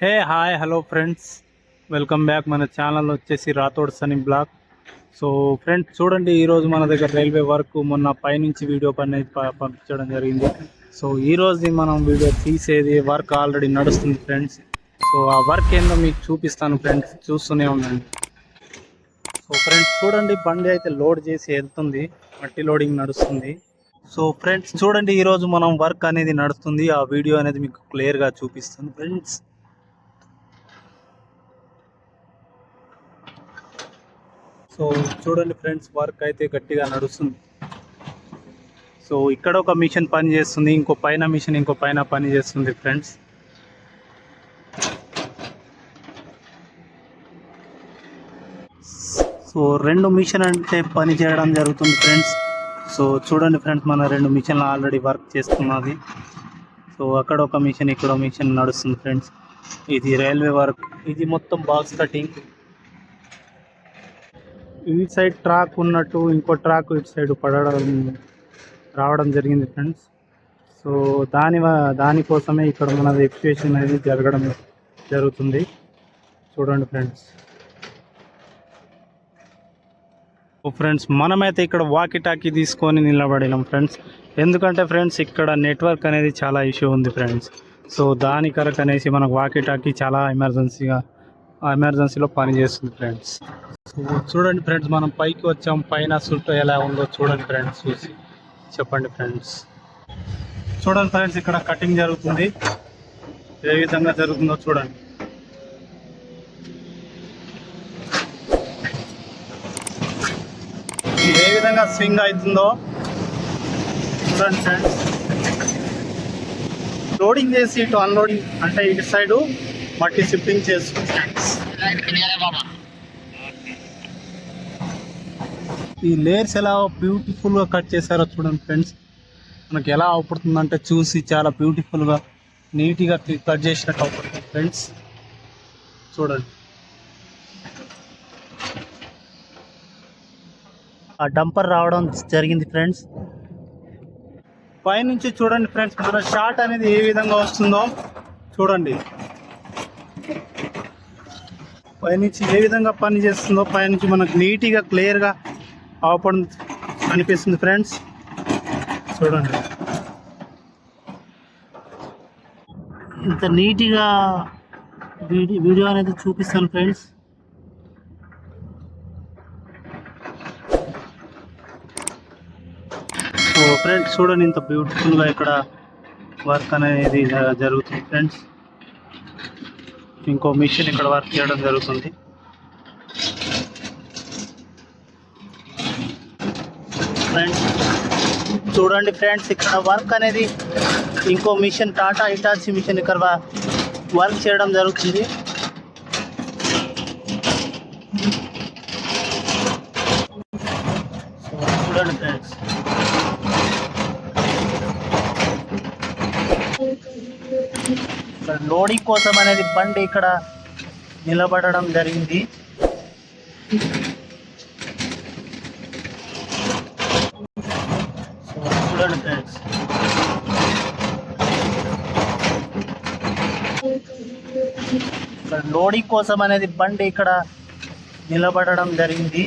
Hey hi hello friends, welcome back. మన channel వచ్చేసి Rathod Sunny blog. So friends చూడండి, ఈరోజు మన దగ్గర రైల్వే వర్క్ మొన్న పైనుంచి వీడియో అనేది పంపించడం జరిగింది. సో ఈరోజు మనం వీడియో తీసేది వర్క్ ఆల్రెడీ నడుస్తుంది ఫ్రెండ్స్. సో ఆ వర్క్ ఏందో మీకు చూపిస్తాను ఫ్రెండ్స్, చూస్తూనే ఉండండి. సో ఫ్రెండ్స్ చూడండి, బండి అయితే లోడ్ చేసి వెళ్తుంది, మట్టి లోడింగ్ నడుస్తుంది. సో ఫ్రెండ్స్ చూడండి, ఈరోజు మనం వర్క్ అనేది నడుస్తుంది, ఆ వీడియో అనేది మీకు క్లియర్గా చూపిస్తుంది ఫ్రెండ్స్. సో చూడండి ఫ్రెండ్స్, వర్క్ అయితే గట్టిగా నడుస్తుంది. సో ఇక్కడ ఒక మిషన్ పని చేస్తుంది, ఇంకో పైన పని చేస్తుంది ఫ్రెండ్స్. సో రెండు మిషన్ అంటే పని చేయడం జరుగుతుంది ఫ్రెండ్స్. సో చూడండి ఫ్రెండ్స్, మన రెండు మిషన్లు ఆల్రెడీ వర్క్ చేస్తున్నది. సో అక్కడ ఒక మిషన్, ఇక్కడ మిషన్ నడుస్తుంది ఫ్రెండ్స్. ఇది రైల్వే వర్క్, ఇది మొత్తం బాక్స్ కటింగ్. ఈ సైడ్ ట్రాక్ ఉన్నట్టు ఇంకో ట్రాక్ ఇటు సైడ్ రావడం జరిగింది ఫ్రెండ్స్. సో దానికోసమే ఇక్కడ మన ఎక్స్ప్రెషన్ అనేది జరుగుతుంది. చూడండి ఫ్రెండ్స్. ఫ్రెండ్స్ మనమైతే ఇక్కడ వాకీ టాకీ తీసుకొని నిలబడినాం ఫ్రెండ్స్. ఎందుకంటే ఫ్రెండ్స్ ఇక్కడ నెట్వర్క్ అనేది చాలా ఇష్యూ ఉంది ఫ్రెండ్స్. సో దాని కొరకు అనేసి మనకు వాకీ టాకీ చాలా ఎమర్జెన్సీలో పనిచేస్తుంది ఫ్రెండ్స్. సో చూడండి ఫ్రెండ్స్, మనం పైకి వచ్చాం, పైన చుట్టూ ఎలా ఉందో చూడండి ఫ్రెండ్స్, చూసి చెప్పండి ఫ్రెండ్స్. చూడండి ఫ్రెండ్స్, ఇక్కడ కటింగ్ జరుగుతుంది, ఏ విధంగా జరుగుతుందో చూడండి. ఏ విధంగా స్వింగ్ అవుతుందో చూడండి ఫ్రెండ్స్. లోడింగ్ చేసి ఇటు అన్లోడింగ్, అంటే ఇటు సైడు మట్టి షిఫ్టింగ్ చేస్తుంది ఫ్రెండ్స్. ఈ లేయర్స్ ఎలా బ్యూటిఫుల్గా కట్ చేశారో చూడండి ఫ్రెండ్స్. మనకి ఎలా అవుపడుతుందంటే చూసి చాలా బ్యూటిఫుల్గా నీట్గా కట్ చేసినట్టు అవుపడుతుంది ఫ్రెండ్స్. చూడండి, ఆ డంపర్ రావడం జరిగింది ఫ్రెండ్స్. పైనుంచి చూడండి ఫ్రెండ్స్, మన షాట్ అనేది ఏ విధంగా వస్తుందో చూడండి. పైనుంచి ఏ విధంగా పని చేస్తుందో, పైనుంచి మనకు నీట్గా క్లియర్గా అవపడం అనిపిస్తుంది ఫ్రెండ్స్. చూడండి, ఇంత నీట్గా వీడియో అనేది చూపిస్తాను ఫ్రెండ్స్. సో ఫ్రెండ్స్ చూడండి, ఇంత బ్యూటిఫుల్గా ఇక్కడ వర్క్ అనేది జరుగుతుంది ఫ్రెండ్స్. ఇంకో మిషన్ ఇక్కడ వర్క్ చేయడం జరుగుతుంది. ఫ్రెండ్స్ చూడండి ఫ్రెండ్స్, ఇక్కడ వర్క్ అనేది ఇంకో మిషన్ టాటా ఇటాచి మిషన్ ఇక్కడ వర్క్ చేయడం జరుగుతుంది. చూడండి ఫ్రెండ్స్, లోడింగ్ కోసం అనేది బండి ఇక్కడ నిలబడడం జరిగింది. చూడండి ఫ్రెండ్స్, లోడింగ్ కోసం అనేది బండి ఇక్కడ నిలబడడం జరిగింది.